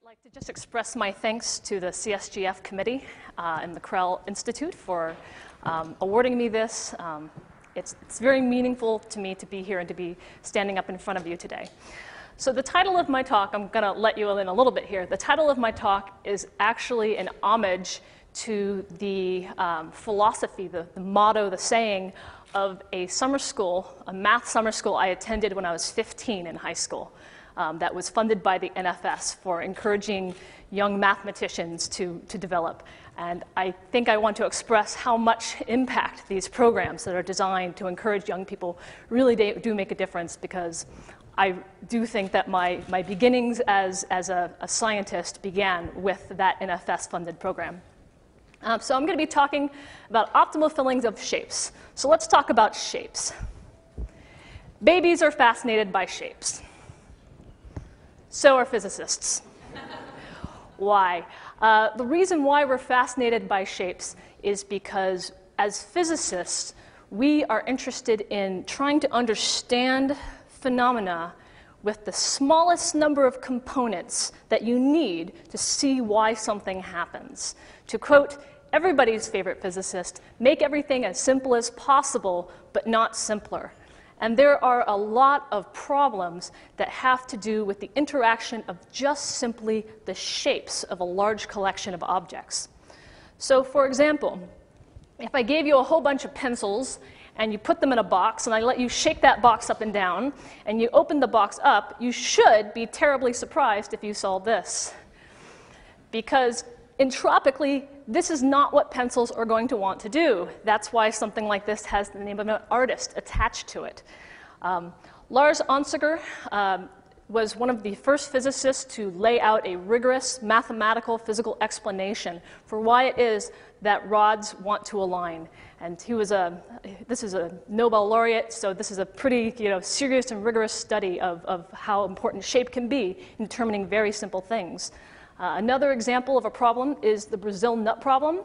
I'd like to just express my thanks to the CSGF committee and the Krell Institute for awarding me this. It's very meaningful to me to be here and to be standing up in front of you today. So the title of my talk, I'm going to let you in a little bit here. The title of my talk is actually an homage to the philosophy, the motto, the saying of a summer school, a math summer school I attended when I was 15 in high school. That was funded by the NFS for encouraging young mathematicians to develop. And I think I want to express how much impact these programs that are designed to encourage young people really do make a difference, because I do think that my beginnings as a scientist began with that NFS-funded program. So I'm going to be talking about optimal fillings of shapes. So let's talk about shapes. Babies are fascinated by shapes. So are physicists. Why? The reason why we're fascinated by shapes is because as physicists, we are interested in trying to understand phenomena with the smallest number of components that you need to see why something happens. To quote everybody's favorite physicist, make everything as simple as possible, but not simpler. And there are a lot of problems that have to do with the interaction of just simply the shapes of a large collection of objects. So for example, if I gave you a whole bunch of pencils and you put them in a box and I let you shake that box up and down and you open the box up, you should be terribly surprised if you saw this. Because entropically, this is not what pencils are going to want to do. That's why something like this has the name of an artist attached to it. Lars Onsager was one of the first physicists to lay out a rigorous mathematical physical explanation for why it is that rods want to align. And this is a Nobel laureate, so this is a pretty serious and rigorous study of how important shape can be in determining very simple things. Another example of a problem is the Brazil nut problem.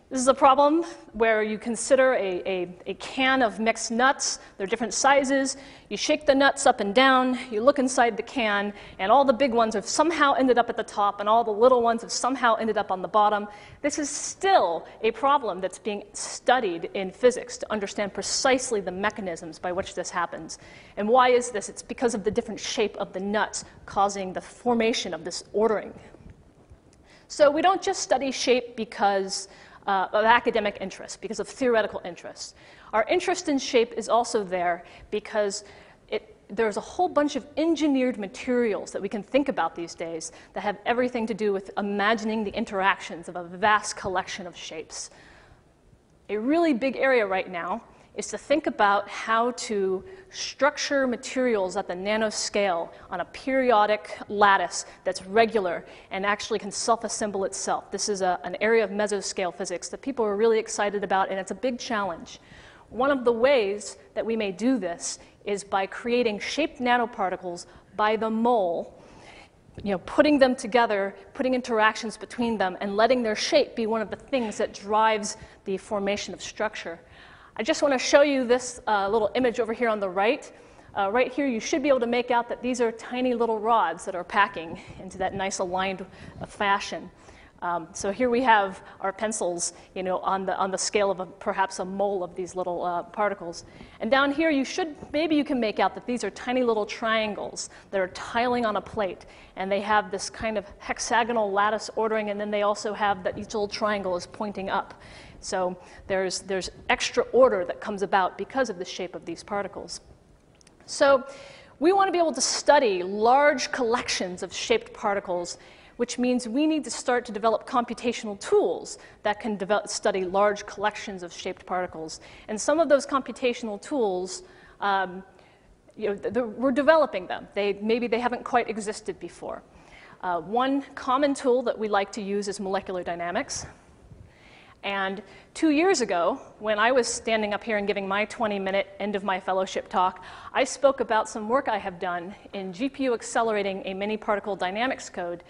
This is a problem where you consider a can of mixed nuts. They're different sizes. You shake the nuts up and down. You look inside the can, and all the big ones have somehow ended up at the top, and all the little ones have somehow ended up on the bottom. This is still a problem that's being studied in physics to understand precisely the mechanisms by which this happens. And why is this? It's because of the different shape of the nuts causing the formation of this ordering. So we don't just study shape because of academic interest, because of theoretical interest. Our interest in shape is also there because there's a whole bunch of engineered materials that we can think about these days that have everything to do with imagining the interactions of a vast collection of shapes. A really big area right now is to think about how to structure materials at the nanoscale on a periodic lattice that's regular and actually can self-assemble itself. This is an area of mesoscale physics that people are really excited about, and it's a big challenge. One of the ways that we may do this is by creating shaped nanoparticles by the mole, putting them together, putting interactions between them, and letting their shape be one of the things that drives the formation of structure. I just want to show you this little image over here on the right. Right here, you should be able to make out that these are tiny little rods that are packing into that nice aligned fashion. So here we have our pencils, on the scale of perhaps a mole of these little particles. And down here, maybe you can make out that these are tiny little triangles that are tiling on a plate, and they have this kind of hexagonal lattice ordering, and then they also have that each little triangle is pointing up. So there's extra order that comes about because of the shape of these particles. So we want to be able to study large collections of shaped particles, which means we need to start to develop computational tools that can study large collections of shaped particles. And some of those computational tools, we're developing them. Maybe they haven't quite existed before. One common tool that we like to use is molecular dynamics. And 2 years ago, when I was standing up here and giving my 20-minute end of my fellowship talk, I spoke about some work I have done in GPU accelerating a mini-particle dynamics code.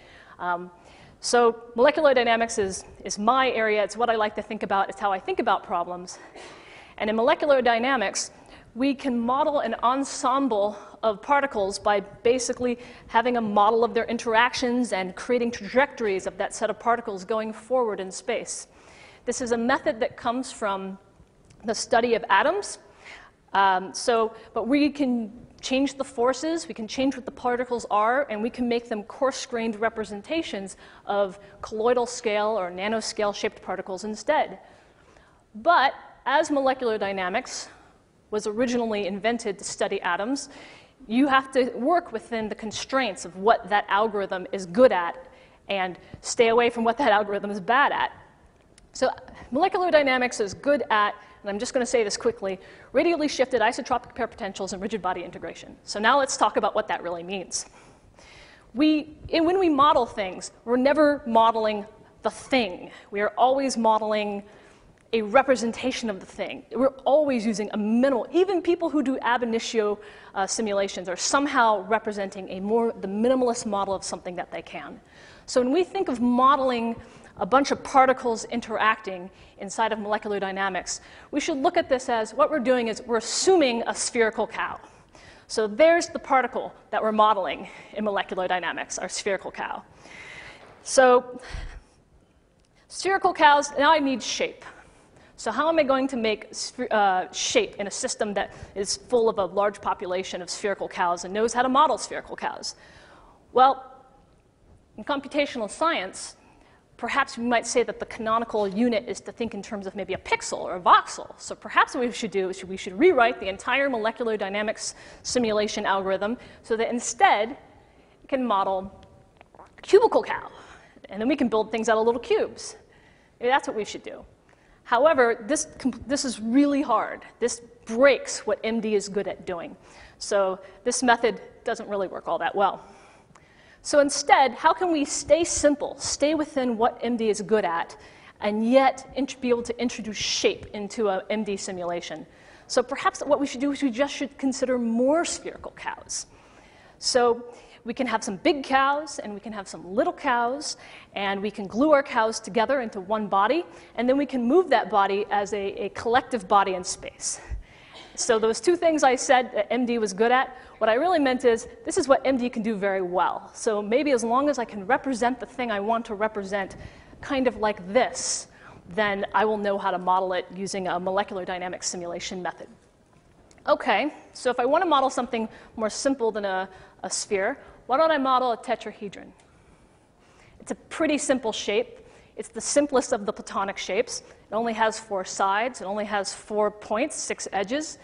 So molecular dynamics is my area. It's what I like to think about. It's how I think about problems. And in molecular dynamics, we can model an ensemble of particles by basically having a model of their interactions and creating trajectories of that set of particles going forward in space. This is a method that comes from the study of atoms. But we can change the forces, we can change what the particles are, and we can make them coarse-grained representations of colloidal scale or nanoscale shaped particles instead. But as molecular dynamics was originally invented to study atoms, you have to work within the constraints of what that algorithm is good at and stay away from what that algorithm is bad at. So molecular dynamics is good at, and I'm just going to say this quickly, radially shifted isotropic pair potentials and rigid body integration. So now let's talk about what that really means. When we model things, we're never modeling the thing. We are always modeling a representation of the thing. We're always using a minimal, even people who do ab initio simulations are somehow representing the minimalist model of something that they can. So when we think of modeling a bunch of particles interacting inside of molecular dynamics, we should look at this as what we're doing is we're assuming a spherical cow. So there's the particle that we're modeling in molecular dynamics, our spherical cow. So spherical cows, now I need shape. So how am I going to make shape in a system that is full of a large population of spherical cows and knows how to model spherical cows? Well, in computational science, perhaps we might say that the canonical unit is to think in terms of maybe a pixel or a voxel. So perhaps what we should do is we should rewrite the entire molecular dynamics simulation algorithm so that instead it can model a cubical cow. And then we can build things out of little cubes. Maybe that's what we should do. However, this is really hard. This breaks what MD is good at doing. So this method doesn't really work all that well. So instead, how can we stay simple, stay within what MD is good at, and yet be able to introduce shape into a MD simulation? So perhaps what we should do is we just should consider more spherical cows. So we can have some big cows, and we can have some little cows, and we can glue our cows together into one body, and then we can move that body as a collective body in space. So those two things I said that MD was good at, what I really meant is this is what MD can do very well. So maybe as long as I can represent the thing I want to represent kind of like this, then I will know how to model it using a molecular dynamics simulation method. Okay, so if I want to model something more simple than a sphere, why don't I model a tetrahedron? It's a pretty simple shape. It's the simplest of the Platonic shapes. It only has 4 sides. It only has 4 points, 6 edges.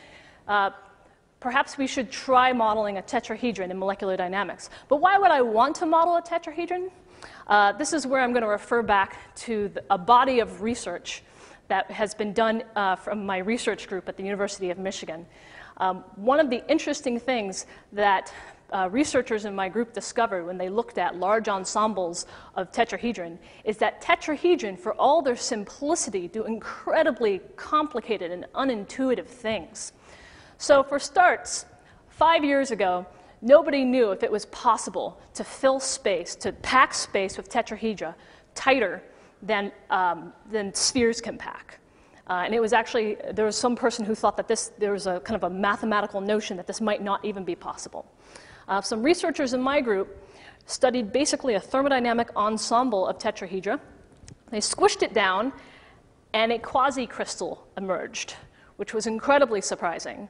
Perhaps we should try modeling a tetrahedron in molecular dynamics. But why would I want to model a tetrahedron? This is where I'm going to refer back to a body of research that has been done from my research group at the University of Michigan. One of the interesting things that researchers in my group discovered when they looked at large ensembles of tetrahedron is that tetrahedron, for all their simplicity, do incredibly complicated and unintuitive things. So for starts, 5 years ago, nobody knew if it was possible to fill space, to pack space with tetrahedra tighter than spheres can pack. And it was actually, there was some person who thought that there was a kind of a mathematical notion that this might not even be possible. Some researchers in my group studied basically a thermodynamic ensemble of tetrahedra. They squished it down, and a quasi-crystal emerged, which was incredibly surprising.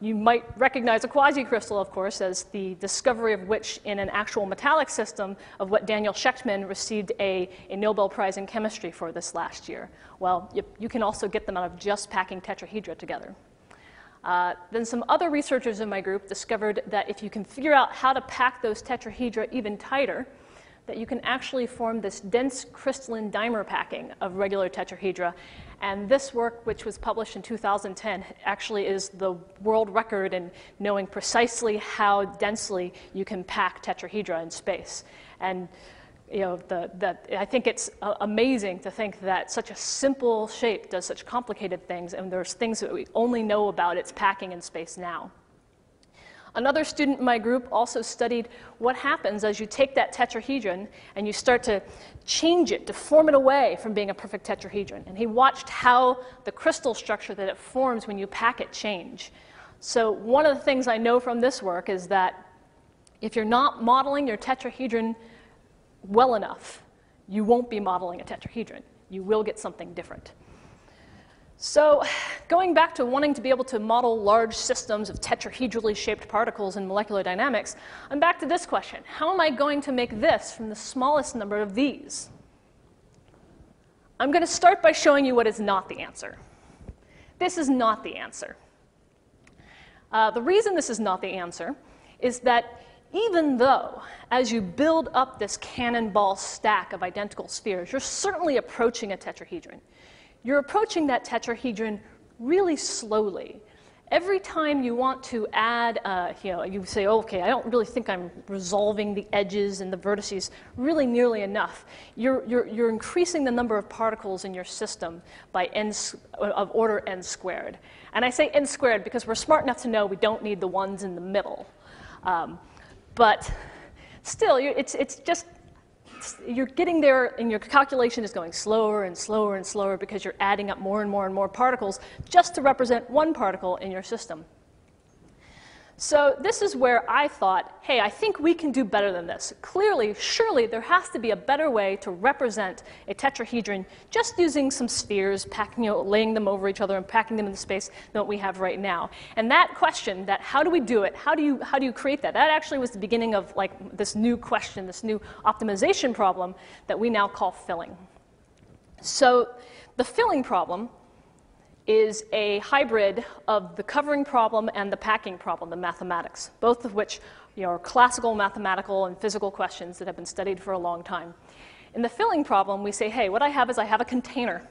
You might recognize a quasi-crystal, of course, as the discovery of which in an actual metallic system of what Daniel Schechtman received a Nobel Prize in chemistry for this last year. Well, you can also get them out of just packing tetrahedra together. Then some other researchers in my group discovered that if you can figure out how to pack those tetrahedra even tighter, that you can actually form this dense crystalline dimer packing of regular tetrahedra. And this work, which was published in 2010, actually is the world record in knowing precisely how densely you can pack tetrahedra in space. And you know, I think it's amazing to think that such a simple shape does such complicated things, and there's things that we only know about its packing in space now. Another student in my group also studied what happens as you take that tetrahedron and you start to change it, to form it away from being a perfect tetrahedron. And he watched how the crystal structure that it forms when you pack it change. So one of the things I know from this work is that if you're not modeling your tetrahedron well enough, you won't be modeling a tetrahedron. You will get something different. So going back to wanting to be able to model large systems of tetrahedrally shaped particles in molecular dynamics, I'm back to this question. How am I going to make this from the smallest number of these? I'm going to start by showing you what is not the answer. This is not the answer. The reason this is not the answer is that even though, as you build up this cannonball stack of identical spheres, you're certainly approaching a tetrahedron. You're approaching that tetrahedron really slowly. Every time you want to add, you say, okay, I don't really think I'm resolving the edges and the vertices really nearly enough. You're increasing the number of particles in your system by n of order n squared. And I say n squared because we're smart enough to know we don't need the ones in the middle. But still, it's just, you're getting there and your calculation is going slower and slower and slower because you're adding up more and more and more particles just to represent one particle in your system. So this is where I thought, hey, I think we can do better than this. Clearly, surely there has to be a better way to represent a tetrahedron just using some spheres, packing, laying them over each other and packing them into space than what we have right now. And that question, that how do we do it, how do you create that, that actually was the beginning of like this new question, this new optimization problem that we now call filling. So the filling problem is a hybrid of the covering problem and the packing problem, the mathematics, both of which are classical mathematical and physical questions that have been studied for a long time. In the filling problem, we say, hey, what I have is I have a container,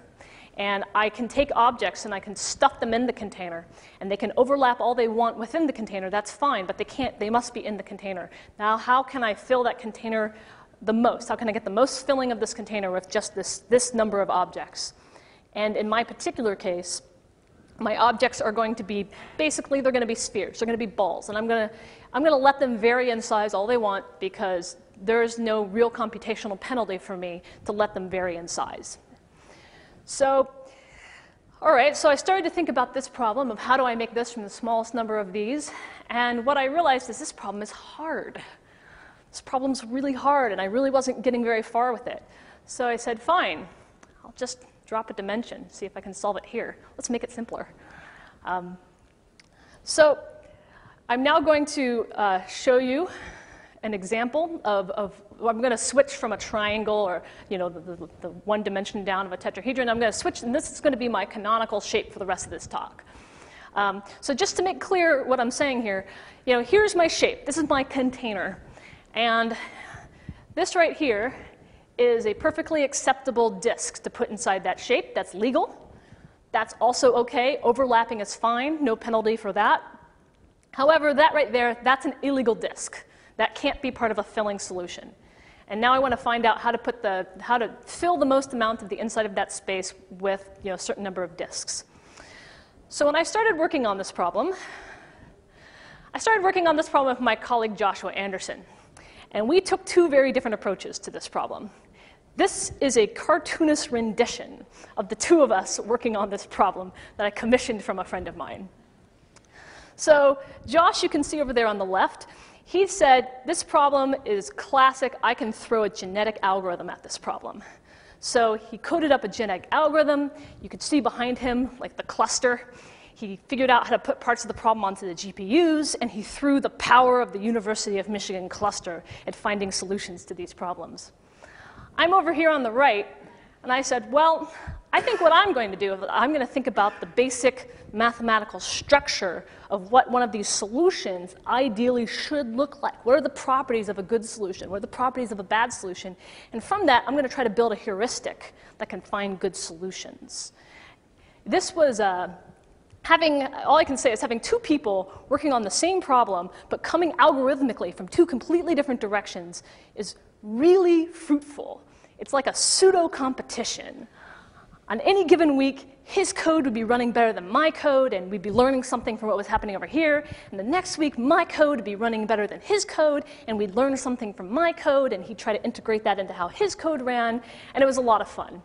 and I can take objects and I can stuff them in the container, and they can overlap all they want within the container. That's fine, but they must be in the container. Now, how can I fill that container the most? How can I get the most filling of this container with just this number of objects? And in my particular case, my objects are going to be, basically, they're going to be spheres. They're going to be balls. And I'm going to let them vary in size all they want because there's no real computational penalty for me to let them vary in size. So, all right, so I started to think about this problem of how do I make this from the smallest number of these. And what I realized is this problem is hard. This problem's really hard, and I really wasn't getting very far with it. So I said, fine, I'll just drop a dimension, see if I can solve it here. Let's make it simpler. So I'm now going to show you an example of I'm going to switch from a triangle or the one dimension down of a tetrahedron. I'm going to switch, and this is going to be my canonical shape for the rest of this talk. So just to make clear what I'm saying here, here's my shape. This is my container. And this right here is a perfectly acceptable disk to put inside that shape. That's legal. That's also okay. Overlapping is fine. No penalty for that. However, that right there, that's an illegal disk. That can't be part of a filling solution. And now I want to find out how to fill the most amount of the inside of that space with a certain number of disks. So when I started working on this problem, with my colleague Joshua Anderson. And we took two very different approaches to this problem. This is a cartoonist rendition of the two of us working on this problem that I commissioned from a friend of mine. So Josh, you can see over there on the left, he said, this problem is classic. I can throw a genetic algorithm at this problem. So he coded up a genetic algorithm. You could see behind him, like the cluster. He figured out how to put parts of the problem onto the GPUs, and he threw the power of the University of Michigan cluster at finding solutions to these problems. I'm over here on the right, and I said, well, I think what I'm going to do is I'm going to think about the basic mathematical structure of what one of these solutions ideally should look like. What are the properties of a good solution? What are the properties of a bad solution? And from that, I'm going to try to build a heuristic that can find good solutions. This was all I can say is having two people working on the same problem, but coming algorithmically from two completely different directions is really fruitful. It's like a pseudo competition. On any given week, his code would be running better than my code, and we'd be learning something from what was happening over here. And the next week, my code would be running better than his code, and we'd learn something from my code, and he'd try to integrate that into how his code ran, and it was a lot of fun.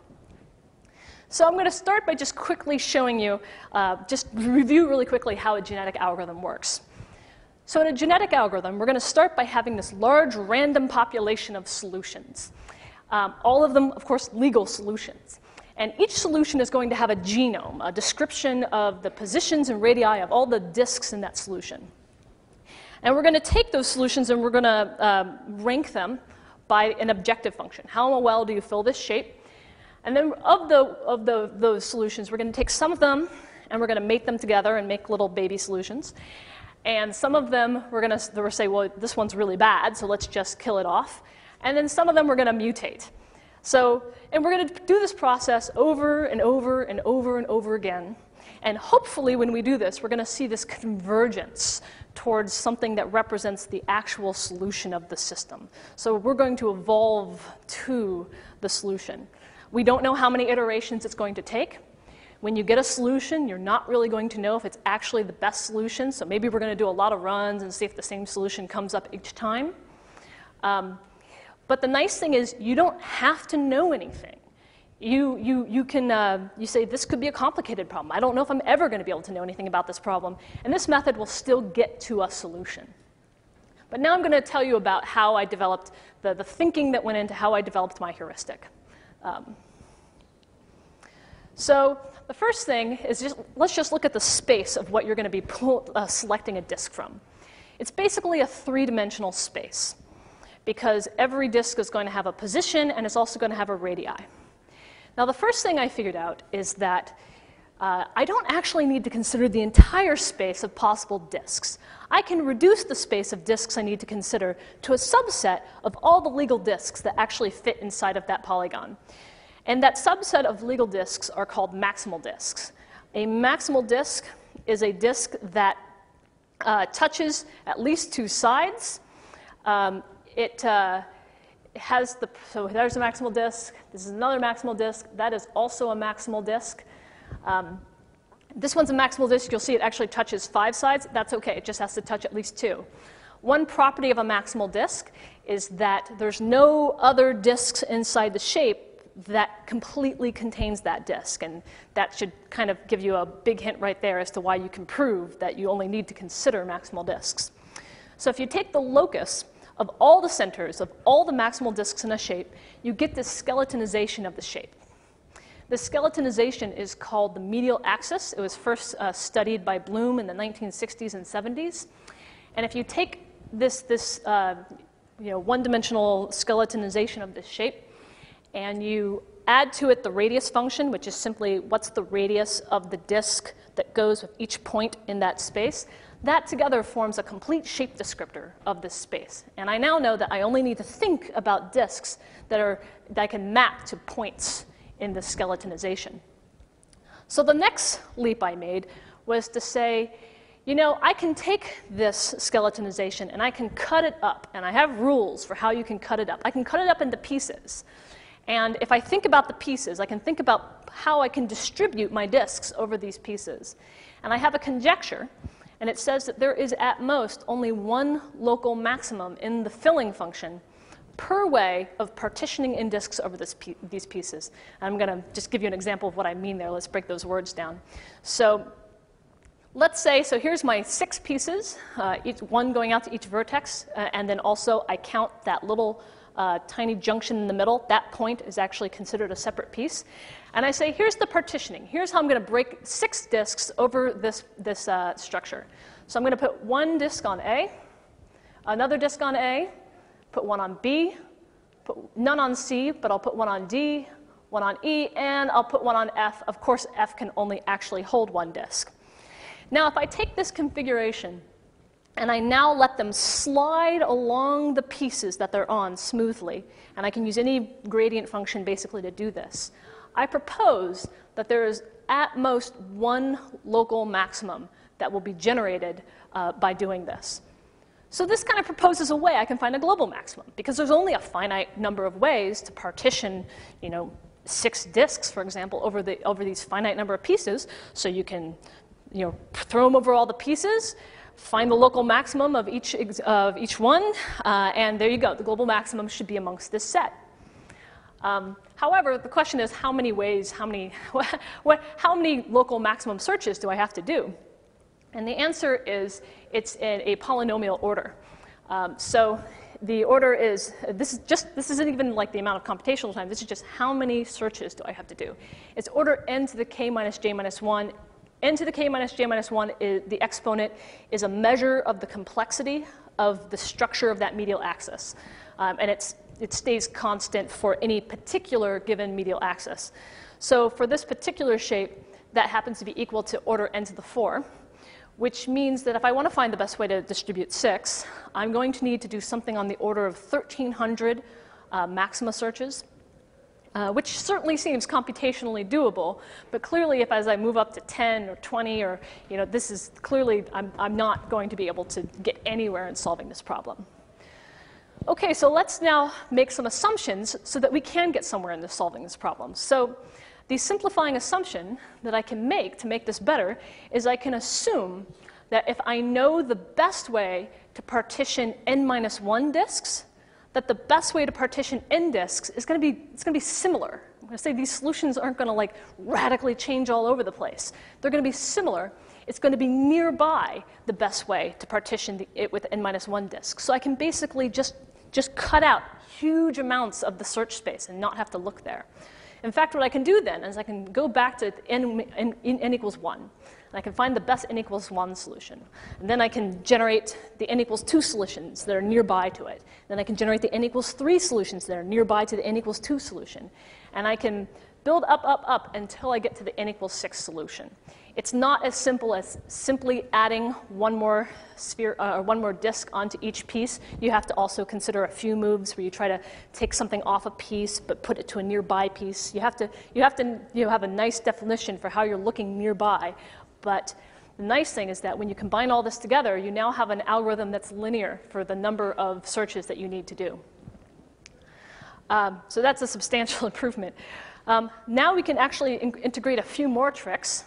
So I'm going to start by just quickly showing you, just review really quickly how a genetic algorithm works. So in a genetic algorithm, we're going to start by having this large random population of solutions. All of them, of course, legal solutions. And each solution is going to have a genome, a description of the positions and radii of all the disks in that solution. And we're going to take those solutions and we're going to rank them by an objective function. How well do you fill this shape? And then of those solutions, we're going to take some of them and we're going to mate them together and make little baby solutions. And some of them we're going to say, well, this one's really bad, so let's just kill it off. And then some of them we're going to mutate. So, and we're going to do this process over and over and over and over again. And hopefully when we do this, we're going to see this convergence towards something that represents the actual solution of the system. So we're going to evolve to the solution. We don't know how many iterations it's going to take. When you get a solution, you're not really going to know if it's actually the best solution. So maybe we're going to do a lot of runs and see if the same solution comes up each time. But the nice thing is you don't have to know anything. You say, this could be a complicated problem. I don't know if I'm ever going to be able to know anything about this problem. And this method will still get to a solution. But now I'm going to tell you about how I developed, the thinking that went into how I developed my heuristic. So the first thing is let's just look at the space of what you're going to be selecting a disk from. It's basically a three-dimensional space, because every disk is going to have a position and it's also going to have a radii. Now the first thing I figured out is that I don't actually need to consider the entire space of possible disks. I can reduce the space of disks I need to consider to a subset of all the legal disks that actually fit inside of that polygon. And that subset of legal disks are called maximal disks. A maximal disk is a disk that touches at least two sides. So there's a maximal disk. This is another maximal disk. That is also a maximal disk. This one's a maximal disk. You'll see it actually touches 5 sides. That's okay. It just has to touch at least 2. One property of a maximal disk is that there's no other disks inside the shape that completely contains that disk. And that should kind of give you a big hint right there as to why you can prove that you only need to consider maximal disks. So if you take the locus of all the centers of all the maximal disks in a shape, you get this skeletonization of the shape. The skeletonization is called the medial axis. It was first studied by Bloom in the 1960s and 70s. And if you take this one-dimensional skeletonization of this shape, and you add to it the radius function, which is simply what's the radius of the disk that goes with each point in that space, that together forms a complete shape descriptor of this space. And I now know that I only need to think about disks that I can map to points in the skeletonization. So the next leap I made was to say, I can take this skeletonization and I can cut it up. And I have rules for how you can cut it up. I can cut it up into pieces. And if I think about the pieces, I can think about how I can distribute my disks over these pieces. And I have a conjecture. And it says that there is at most only one local maximum in the filling function per way of partitioning in disks over these pieces. And I'm going to just give you an example of what I mean there. Let's break those words down. So let's say, so here's my 6 pieces, each one going out to each vertex. And then also I count that little tiny junction in the middle. That point is actually considered a separate piece. And I say, here's the partitioning. Here's how I'm going to break 6 disks over this structure. So I'm going to put one disk on A, another disk on A, put one on B, put none on C, but I'll put one on D, one on E, and I'll put one on F. Of course, F can only actually hold one disk. Now, if I take this configuration and I now let them slide along the pieces that they're on smoothly, and I can use any gradient function basically to do this, I propose that there is at most one local maximum that will be generated by doing this. So this kind of proposes a way I can find a global maximum, because there's only a finite number of ways to partition, 6 disks, for example, over these finite number of pieces. So you can, throw them over all the pieces, find the local maximum of each one, and there you go. The global maximum should be amongst this set. However, the question is, how many local maximum searches do I have to do? And the answer is, it's in a polynomial order. So the order is, this isn't even like the amount of computational time, this is just how many searches do I have to do. It's order n to the k minus j minus 1. N to the k minus j minus 1, the exponent is a measure of the complexity of the structure of that medial axis. And it stays constant for any particular given medial axis. So for this particular shape, that happens to be equal to order n to the 4, which means that if I want to find the best way to distribute 6, I'm going to need to do something on the order of 1,300 maxima searches, which certainly seems computationally doable, but clearly as I move up to 10 or 20 or, this is clearly, I'm not going to be able to get anywhere in solving this problem. Okay, so let's now make some assumptions so that we can get somewhere in solving this problem. So the simplifying assumption that I can make to make this better is I can assume that if I know the best way to partition n minus 1 disks, that the best way to partition n disks is going to be similar. I'm going to say these solutions aren't going to radically change all over the place. They're going to be similar. It's going to be nearby the best way to partition it with n minus 1 disks. So I can basically just cut out huge amounts of the search space and not have to look there. In fact, what I can do then is I can go back to n equals 1. And I can find the best n equals 1 solution. And then I can generate the n equals 2 solutions that are nearby to it. Then I can generate the n equals 3 solutions that are nearby to the n equals 2 solution. And I can build up until I get to the n equals 6 solution. It's not as simple as simply adding one more sphere or one more disk onto each piece. You have to also consider a few moves where you try to take something off a piece but put it to a nearby piece. You have a nice definition for how you're looking nearby. But the nice thing is that when you combine all this together, you now have an algorithm that's linear for the number of searches that you need to do. So that's a substantial improvement. Now we can actually integrate a few more tricks.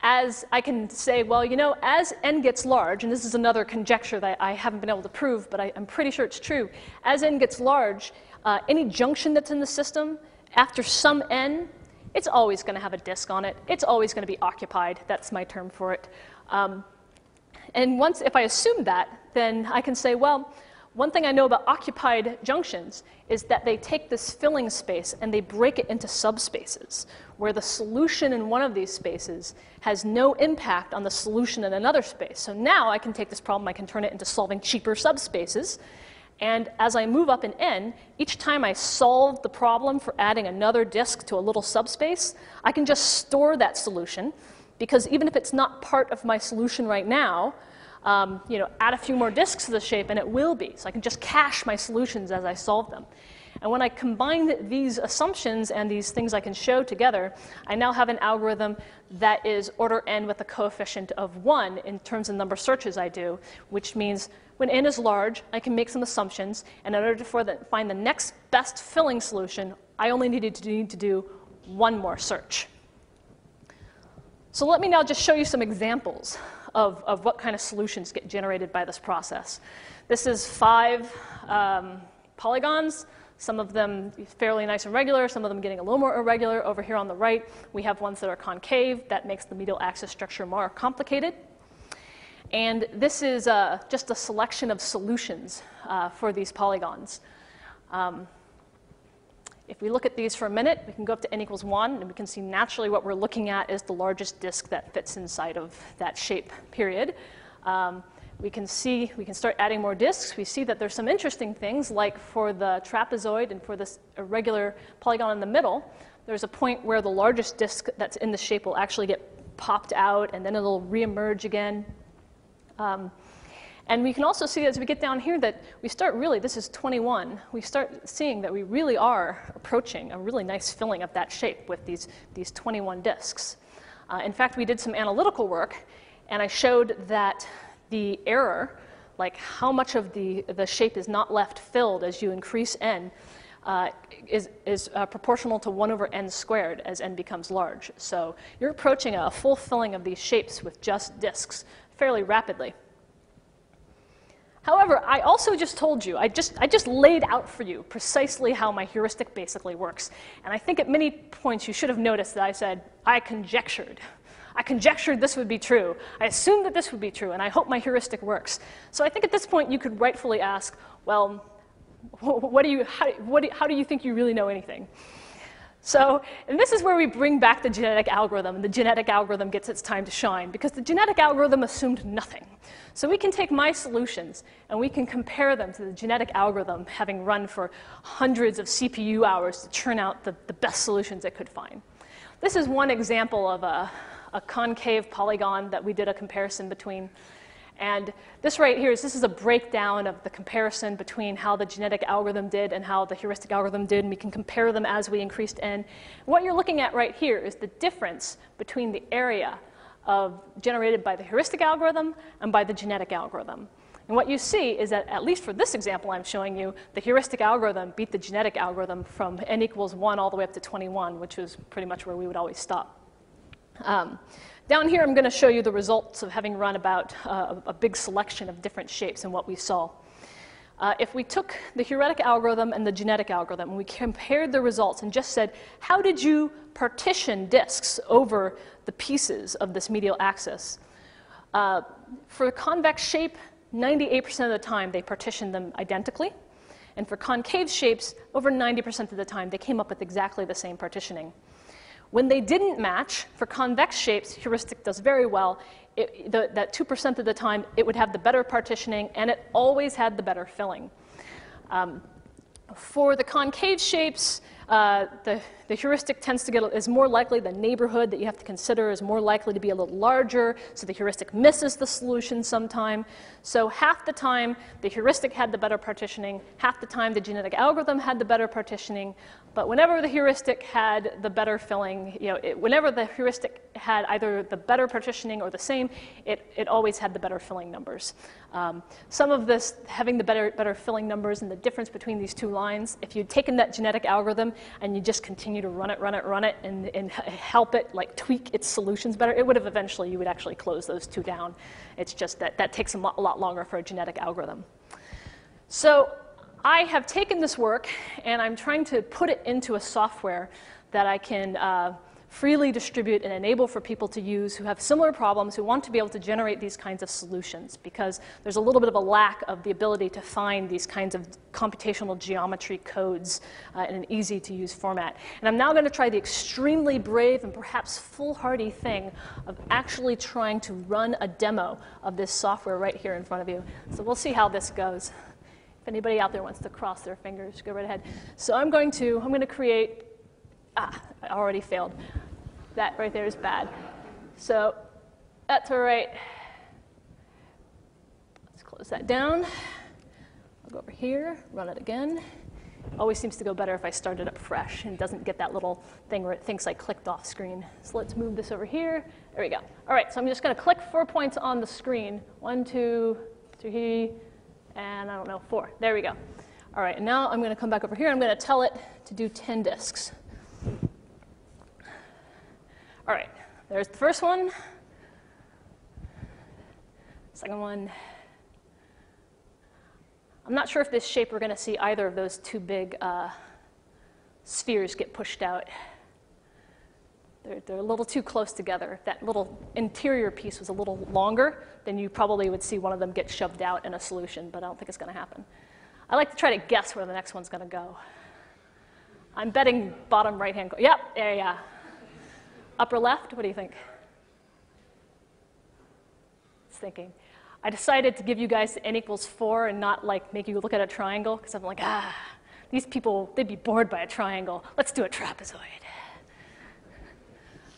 As I can say, well, as n gets large, and this is another conjecture that I haven't been able to prove, but I'm pretty sure it's true. As n gets large, any junction that's in the system, after some n, it's always going to have a disk on it. It's always going to be occupied. That's my term for it. And if I assume that, then I can say, well, one thing I know about occupied junctions is that they take this filling space and they break it into subspaces, where the solution in one of these spaces has no impact on the solution in another space. So now I can take this problem, I can turn it into solving cheaper subspaces. And as I move up in n, each time I solve the problem for adding another disk to a little subspace, I can just store that solution, because even if it's not part of my solution right now, add a few more disks to the shape and it will be. So I can just cache my solutions as I solve them. And when I combine these assumptions and these things I can show together, I now have an algorithm that is order n with a coefficient of 1 in terms of number of searches I do, which means when n is large, I can make some assumptions, and in order to find the next best filling solution, I only need to do one more search. So let me now just show you some examples of what kind of solutions get generated by this process. This is 5 polygons, some of them fairly nice and regular, some of them getting a little more irregular. Over here on the right, we have ones that are concave. That makes the medial axis structure more complicated. And this is just a selection of solutions for these polygons. If we look at these for a minute, we can go up to n equals 1, and we can see naturally what we're looking at is the largest disk that fits inside of that shape period. We can start adding more disks. We see that there's some interesting things, like for the trapezoid and for this irregular polygon in the middle, there's a point where the largest disk that's in the shape will actually get popped out, and then it'll reemerge again. And we can also see as we get down here that we start really, this is 21, we start seeing that we really are approaching a really nice filling of that shape with these 21 disks. In fact, we did some analytical work, and I showed that the error, like how much of the shape is not left filled as you increase n, is proportional to 1 over n squared as n becomes large. So you're approaching a full filling of these shapes with just disks fairly rapidly. However, I also just told you, I just laid out for you precisely how my heuristic basically works. And I think at many points you should have noticed that I said, I conjectured. I conjectured this would be true. I assumed that this would be true, and I hope my heuristic works. So I think at this point you could rightfully ask, well, how do you think you really know anything? So, and this is where we bring back the genetic algorithm, and the genetic algorithm gets its time to shine, because the genetic algorithm assumed nothing. So we can take my solutions, and we can compare them to the genetic algorithm having run for hundreds of CPU hours to churn out the best solutions it could find. This is one example of a concave polygon that we did a comparison between. And this right here this is a breakdown of the comparison between how the genetic algorithm did and how the heuristic algorithm did, and we can compare them as we increased n. What you're looking at right here is the difference between the area generated by the heuristic algorithm and by the genetic algorithm. And what you see is that, at least for this example I'm showing you, the heuristic algorithm beat the genetic algorithm from n equals 1 all the way up to 21, which is pretty much where we would always stop. Down here, I'm going to show you the results of having run about a big selection of different shapes and what we saw. If we took the heuristic algorithm and the genetic algorithm, and we compared the results and just said, how did you partition disks over the pieces of this medial axis? For a convex shape, 98% of the time they partitioned them identically. And for concave shapes, over 90% of the time they came up with exactly the same partitioning. When they didn't match, for convex shapes, heuristic does very well. That 2% of the time, it would have the better partitioning, and it always had the better filling. For the concave shapes, the heuristic is more likely, the neighborhood that you have to consider is more likely to be a little larger, so the heuristic misses the solution sometime. So half the time, the heuristic had the better partitioning, half the time the genetic algorithm had the better partitioning, but whenever the heuristic had the better filling, whenever the heuristic had either the better partitioning or the same, it always had the better filling numbers. Some of this, having the better filling numbers and the difference between these two lines, if you'd taken that genetic algorithm and you just continue to run it, and help it tweak its solutions better, it would have eventually, you would actually close those two down. It's just that takes a lot longer for a genetic algorithm. So I have taken this work and I'm trying to put it into a software that I can freely distribute and enable for people to use who have similar problems, who want to be able to generate these kinds of solutions, because there's a little bit of a lack of the ability to find these kinds of computational geometry codes in an easy-to-use format. And I'm now going to try the extremely brave and perhaps foolhardy thing of actually trying to run a demo of this software right here in front of you. So we'll see how this goes. If anybody out there wants to cross their fingers, go right ahead. So I'm going to create, I already failed. That right there is bad. So that's all right. Let's close that down. I'll go over here, run it again. Always seems to go better if I start it up fresh and doesn't get that little thing where it thinks I clicked off screen. So let's move this over here. There we go. All right, so I'm just going to click 4 points on the screen. 1, 2, 3, and I don't know, 4. There we go. All right, and now I'm going to come back over here. I'm going to tell it to do 10 disks. All right, there's the first one. Second one. I'm not sure if this shape we're going to see either of those two big spheres get pushed out. They're a little too close together. If that little interior piece was a little longer, then you probably would see one of them get shoved out in a solution, but I don't think it's going to happen. I like to try to guess where the next one's going to go. I'm betting bottom right-hand. Yep, there you go. Upper left, what do you think? It's thinking. I decided to give you guys n equals 4 and not make you look at a triangle, because I'm like, these people, they'd be bored by a triangle. Let's do a trapezoid.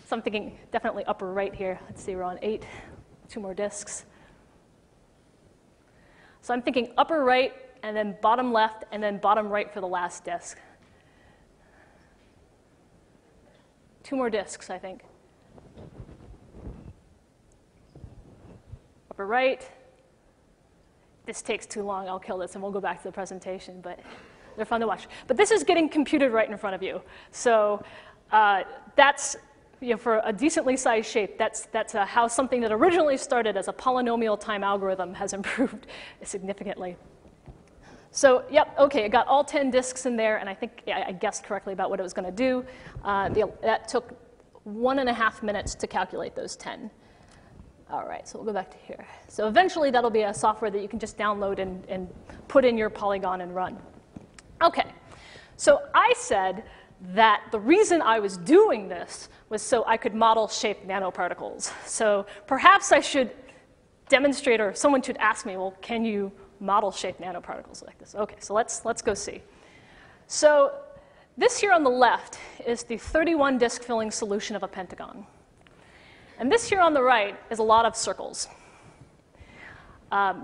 So I'm thinking definitely upper right here. Let's see, we're on 8, 2 more disks. So I'm thinking upper right, and then bottom left, and then bottom right for the last disk. 2 more disks, I think. Upper right. This takes too long. I'll kill this, and we'll go back to the presentation. But They're fun to watch. But this is getting computed right in front of you. So that's, for a decently sized shape, that's how something that originally started as a polynomial time algorithm has improved significantly. So, yep, okay, it got all 10 disks in there, and I think I guessed correctly about what it was going to do. That took 1.5 minutes to calculate those 10. All right, so we'll go back to here. So eventually that'll be a software that you can just download and put in your polygon and run. Okay, so I said that the reason I was doing this was so I could model shape nanoparticles. So perhaps I should demonstrate, or someone should ask me, well, can you model shape nanoparticles like this? Okay, so let's go see. So this here on the left is the 31 disk filling solution of a pentagon. And this here on the right is a lot of circles.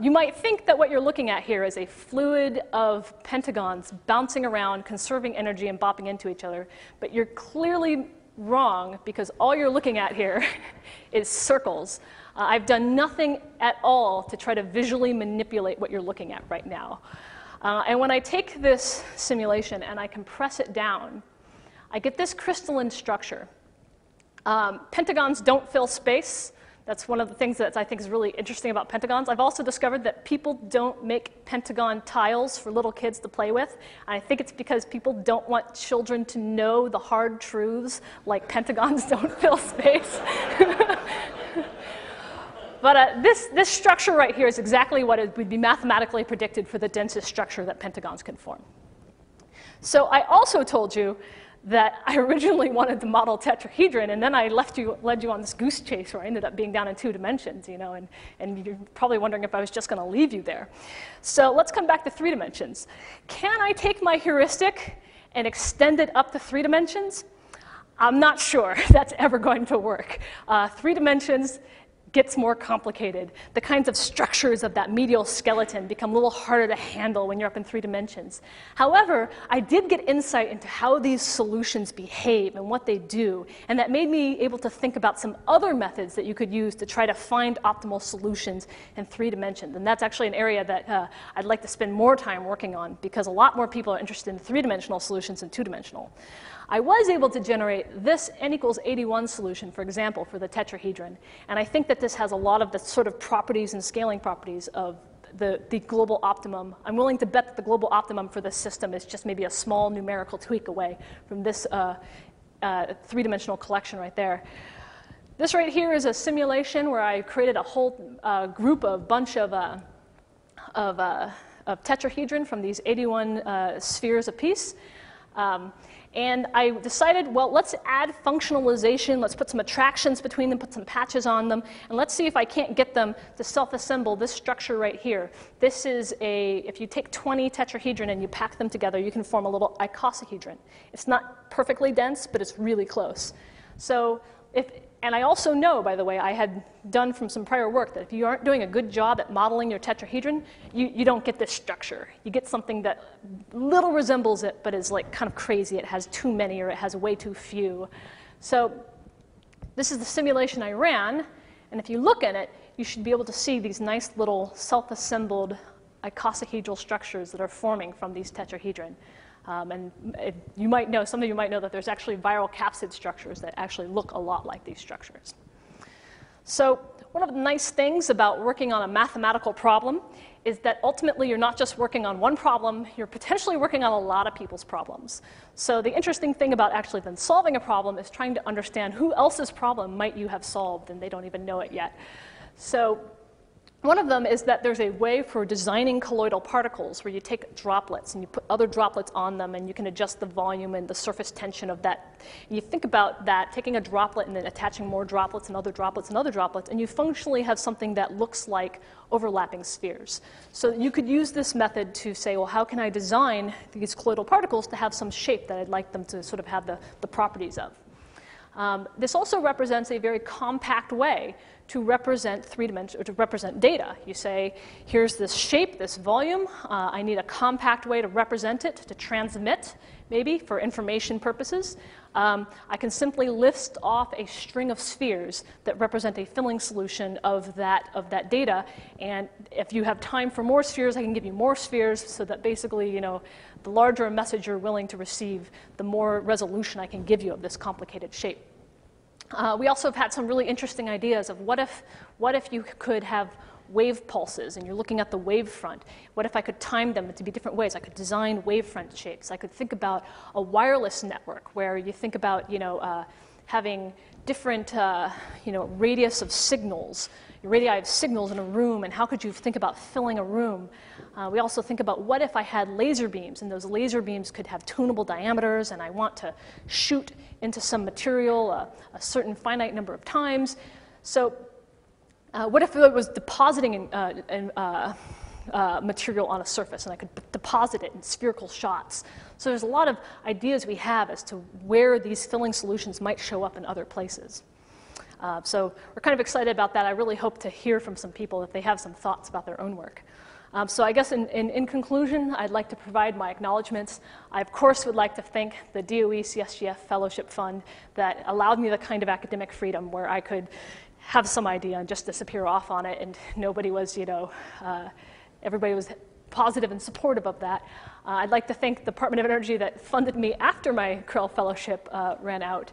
You might think that what you're looking at here is a fluid of pentagons bouncing around, conserving energy, and bopping into each other. But you're clearly wrong, because all you're looking at here is circles. I've done nothing at all to try to visually manipulate what you're looking at right now. And when I take this simulation and I compress it down, I get this crystalline structure. Pentagons don't fill space. That's one of the things that I think is really interesting about pentagons. I've also discovered that people don't make pentagon tiles for little kids to play with. And I think it's because people don't want children to know the hard truths, like pentagons don't fill space. But this structure right here is exactly what it would be mathematically predicted for the densest structure that pentagons can form. So I also told you that I originally wanted to model tetrahedron, and then I led you on this goose chase where I ended up being down in 2 dimensions, and you're probably wondering if I was just going to leave you there. So let's come back to 3 dimensions. Can I take my heuristic and extend it up to 3 dimensions? I'm not sure that's ever going to work. 3 dimensions gets more complicated. The kinds of structures of that medial skeleton become a little harder to handle when you're up in 3 dimensions. However, I did get insight into how these solutions behave and what they do, and that made me able to think about some other methods that you could use to try to find optimal solutions in 3 dimensions. And that's actually an area that I'd like to spend more time working on, because a lot more people are interested in 3-dimensional solutions than 2-dimensional. I was able to generate this n equals 81 solution, for example, for the tetrahedron. And I think that this has a lot of the sort of properties and scaling properties of the global optimum. I'm willing to bet that the global optimum for this system is just maybe a small numerical tweak away from this 3-dimensional collection right there. This right here is a simulation where I created a whole group of bunch of tetrahedron from these 81 spheres apiece. And I decided, well, let's add functionalization. Let's put some attractions between them, put some patches on them, and let's see if I can't get them to self-assemble this structure right here. This is if you take 20 tetrahedron and you pack them together, you can form a little icosahedron. It's not perfectly dense, but it's really close. So and I also know, by the way, I had done from some prior work that if you aren't doing a good job at modeling your tetrahedron, you don't get this structure. You get something that little resembles it, but is like kind of crazy. It has too many, or it has way too few. So this is the simulation I ran, and if you look at it, you should be able to see these nice little self-assembled icosahedral structures that are forming from these tetrahedron. And you might know, some of you might know that there's actually viral capsid structures that actually look a lot like these structures. So one of the nice things about working on a mathematical problem is that ultimately you're not just working on one problem, you're potentially working on a lot of people's problems. So the interesting thing about actually then solving a problem is trying to understand who else's problem might you have solved, and they don't even know it yet. So one of them is that there's a way for designing colloidal particles where you take droplets and you put other droplets on them, and you can adjust the volume and the surface tension of that. And you think about that, taking a droplet and then attaching more droplets and other droplets and other droplets, and you functionally have something that looks like overlapping spheres. So you could use this method to say, well, how can I design these colloidal particles to have some shape that I'd like them to sort of have the properties of? This also represents a very compact way to represent or to represent data. You say, here's this shape, this volume. I need a compact way to represent it, to transmit, maybe, for information purposes. I can simply list off a string of spheres that represent a filling solution of that data. And if you have time for more spheres, I can give you more spheres so that basically, you know, the larger a message you're willing to receive, the more resolution I can give you of this complicated shape. We also have had some really interesting ideas of what if you could have wave pulses and you're looking at the wave front. What if I could time them to be different ways? I could design wavefront shapes. I could think about a wireless network where you think about, you know, having different, you know, radius of signals, radii of signals in a room, and how could you think about filling a room? We also think about what if I had laser beams, and those laser beams could have tunable diameters, and I want to shoot into some material a certain finite number of times. So what if it was depositing material on a surface, and I could deposit it in spherical shots? So there's a lot of ideas we have as to where these filling solutions might show up in other places. So we're kind of excited about that. I really hope to hear from some people if they have some thoughts about their own work. So I guess in conclusion, I'd like to provide my acknowledgments. I, of course, would like to thank the DOE CSGF Fellowship Fund that allowed me the kind of academic freedom where I could have some idea and just disappear off on it, and nobody was, you know, everybody was positive and supportive of that. I'd like to thank the Department of Energy that funded me after my Krell Fellowship ran out.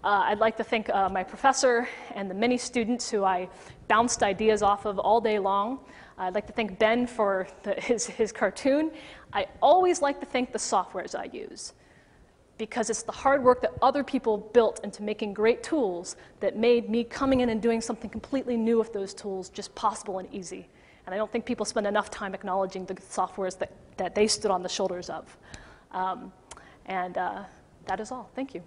I'd like to thank my professor and the many students who I bounced ideas off of all day long. I'd like to thank Ben for his cartoon. I always like to thank the softwares I use, because it's the hard work that other people built into making great tools that made me coming in and doing something completely new with those tools just possible and easy. And I don't think people spend enough time acknowledging the softwares that they stood on the shoulders of. That is all. Thank you.